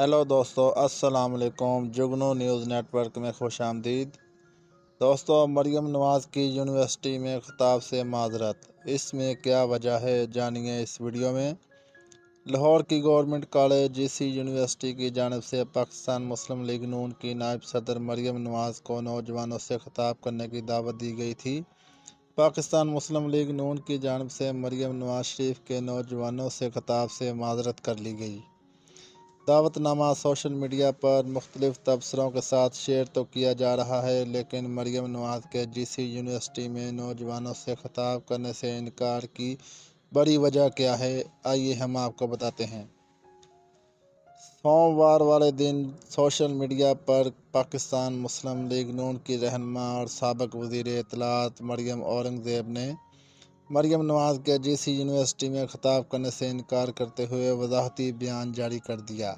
Hello दोस्तों, अस्सलाम वालेकुम। जुगनू न्यूज़ नेटवर्क में खुश आमदीद। दोस्तों, मरियम नवाज़ की यूनिवर्सिटी में खिताब से माजरत, इसमें क्या वजह है, जानिए इस वीडियो में। लाहौर की गवर्नमेंट कॉलेज जीसी यूनिवर्सिटी की जानिब से पाकिस्तान मुस्लिम लीग नून की नायब सदर मरियम नवाज़ को नौजवानों से खिताब करने की दावत दी गई थी। पाकिस्तान मुस्लिम लीग नून की जानिब से मरियम नवाज शरीफ के नौजवानों से खिताब से माजरत कर ली गई। दावतनामा सोशल मीडिया पर मुख्तलिफ तबसरों के साथ शेयर तो किया जा रहा है, लेकिन मरियम नवाज़ के जीसी यूनिवर्सिटी में नौजवानों से खिताब करने से इनकार की बड़ी वजह क्या है, आइए हम आपको बताते हैं। सोमवार वाले दिन सोशल मीडिया पर पाकिस्तान मुस्लिम लीग नून की रहनुमा और साबिक वज़ीर इत्तलात मरियम औरंगज़ेब ने मरियम नवाज़ के जीसी यूनिवर्सिटी में खिताब करने से इनकार करते हुए वजाहती बयान जारी कर दिया।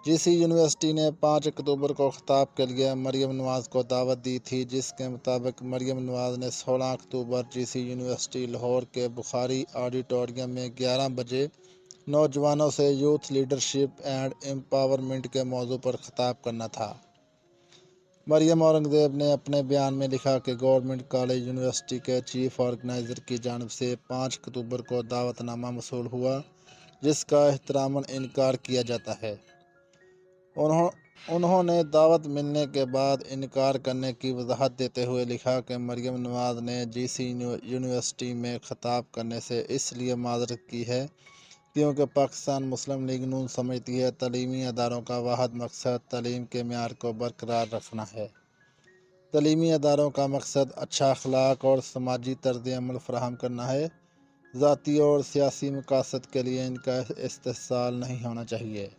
जीसी यूनिवर्सिटी ने 5 अक्टूबर को खिताब के लिए मरियम नवाज़ को दावत दी थी, जिसके मुताबिक मरियम नवाज़ ने 16 अक्टूबर जीसी यूनिवर्सिटी लाहौर के बुखारी ऑडिटोरियम में 11 बजे नौजवानों से यूथ लीडरशिप एंड एम्पावरमेंट के मौजू पर खिताब करना था। मरियम औरंगज़ेब ने अपने बयान में लिखा कि गवर्नमेंट कॉलेज यूनिवर्सिटी के चीफ ऑर्गेनाइज़र की जानिब से 5 अक्टूबर को दावतनामा मौसूल हुआ, जिसका एहतरामन इनकार किया जाता है। उन्होंने दावत मिलने के बाद इनकार करने की वजाहत देते हुए लिखा कि मरियम नवाज़ ने जीसी यूनिवर्सिटी में खिताब करने से इसलिए माजरत की है क्योंकि पाकिस्तान मुस्लिम लीग नून समझती है तलीमी अदारों का वाहिद मकसद तालीम के मेयार को बरकरार रखना है। तलीमी अदारों का मकसद अच्छा अखलाक और समाजी तर्ज अमल फराहम करना है। ज़ाती और सियासी मकासद के लिए इनका इस्तेसाल नहीं होना चाहिए।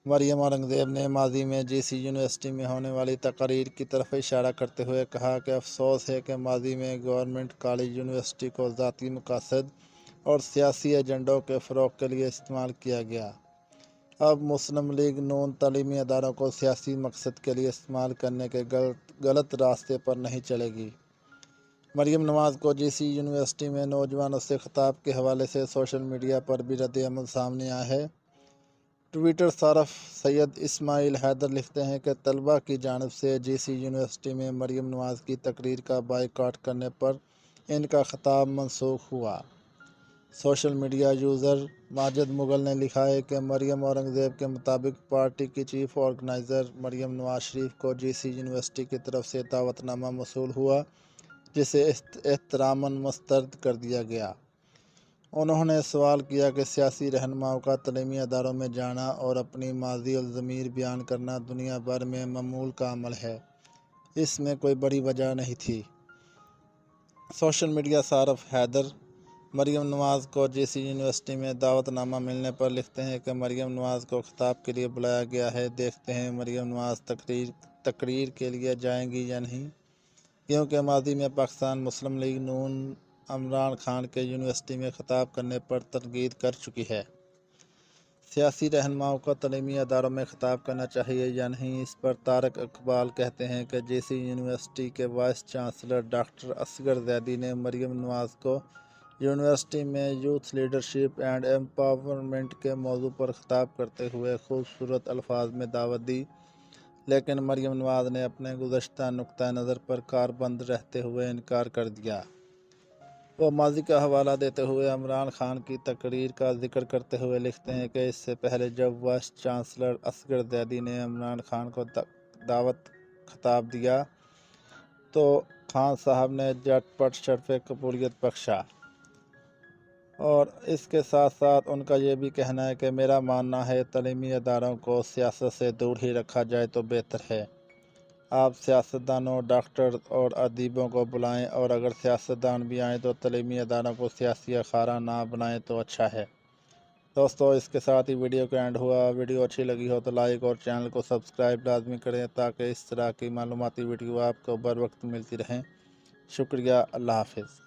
मरियम औरंगज़ेब ने माजी में जीसी यूनिवर्सिटी में होने वाली तकरीर की तरफ इशारा करते हुए कहा कि अफसोस है कि माजी में गवर्नमेंट कॉलेज यूनिवर्सिटी को ज़ाती मकासद और सियासी एजेंडों के फ़रोग़ के लिए इस्तेमाल किया गया। अब मुस्लिम लीग नून तालीमी अदारों को सियासी मकसद के लिए इस्तेमाल करने के गलत रास्ते पर नहीं चलेगी। मरियम नवाज़ को जीसी यूनिवर्सिटी में नौजवानों से खिताब के हवाले से सोशल मीडिया पर भी रद्द अमल सामने आया है। ट्विटर सारफ सैयद इस्माइल हैदर लिखते हैं कि तलबा की जानिब से जीसी यूनिवर्सिटी में मरियम नवाज़ की तकरीर का बाइकआउट करने पर इनका खिताब मनसूख हुआ। Social media user Majid Mughal ने लिखा है कि मरियम औरंगज़ेब के मुताबिक पार्टी की चीफ ऑर्गेनाइज़र मरियम नवाज शरीफ को जीसी यूनिवर्सिटी की तरफ से दावतनामा मौसूल हुआ, जिसे एहतरामन मुस्तरद कर दिया गया। उन्होंने सवाल किया कि सियासी रहनुमाओं का तलीमी अदारों में जाना और अपनी माजी और ज़मीर बयान करना दुनिया भर में मामूल का अमल है, इसमें कोई बड़ी वजह नहीं थी। सोशल मीडिया सारफ हैदर मरियम नवाज़ को जीसी यूनिवर्सिटी में दावतनामा मिलने पर लिखते हैं कि मरियम नवाज़ को खिताब के लिए बुलाया गया है। देखते हैं मरियम नवाज़ तकरीर के लिए जाएंगी या नहीं, क्योंकि माजी में पाकिस्तान मुस्लिम लीग नून इमरान खान के यूनिवर्सिटी में खिताब करने पर तनकीद कर चुकी है। सियासी रहनुमाओं को तलीमी अदारों में खिताब करना चाहिए या नहीं, इस पर तारक इकबाल कहते हैं कि जीसी यूनिवर्सिटी के vice chancellor doctor Asghar Zaidi ने मरियम नवाज़ को यूनिवर्सिटी में यूथ लीडरशिप एंड एम्पावरमेंट के मौजू पर खिताब करते हुए खूबसूरत अल्फाज में दावत दी, लेकिन मरियम नवाज़ ने अपने गुज़श्ता नुक्ता नज़र पर कारबंद रहते हुए इनकार कर दिया। वो माजी का हवाला देते हुए इमरान खान की तकरीर का जिक्र करते हुए लिखते हैं कि इससे पहले जब वाइस चांसलर असगर जैदी ने इमरान खान को दावत खिताब दिया तो खान साहब ने झटपट शर्फ़ कबूलियत बख्शा, और इसके साथ साथ उनका ये भी कहना है कि मेरा मानना है तलीमी अदारों को सियासत से दूर ही रखा जाए तो बेहतर है। आप सियासतदानों, डॉक्टर और अदीबों को बुलाएं, और अगर सियासतदान भी आएँ तो तलीमी अदारों को सियासी अखाड़ा ना बनाएं तो अच्छा है। दोस्तों, इसके साथ ही वीडियो का एंड हुआ। वीडियो अच्छी लगी हो तो लाइक और चैनल को सब्सक्राइब लाजमी करें, ताकि इस तरह की मालूमाती वीडियो आपको बर वक्त मिलती रहें। शुक्रिया। अल्लाह हाफिज़।